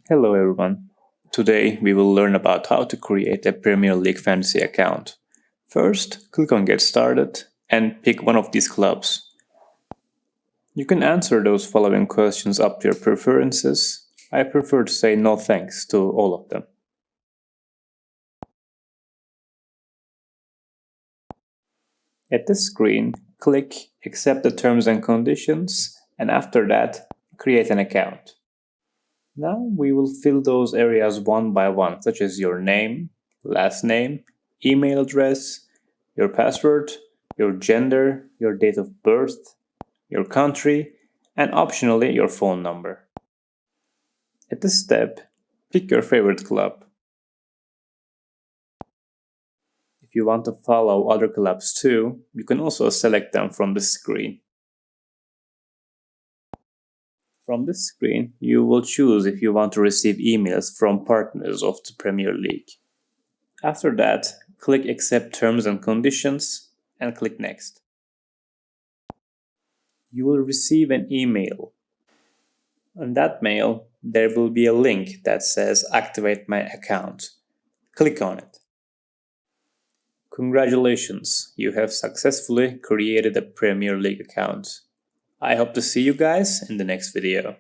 Hello everyone. Today we will learn about how to create a Premier League fantasy account. First, click on Get Started and pick one of these clubs. You can answer those following questions up to your preferences. I prefer to say no thanks to all of them. At this screen, click Accept the terms and conditions, and after that, create an account. Now we will fill those areas one by one, such as your name, last name, email address, your password, your gender, your date of birth, your country, and optionally your phone number. At this step, pick your favorite club. If you want to follow other clubs too, you can also select them from the screen. From this screen, you will choose if you want to receive emails from partners of the Premier League. After that, click Accept Terms and Conditions and click Next. You will receive an email. On that mail, there will be a link that says Activate my account. Click on it. Congratulations, you have successfully created a Premier League account. I hope to see you guys in the next video.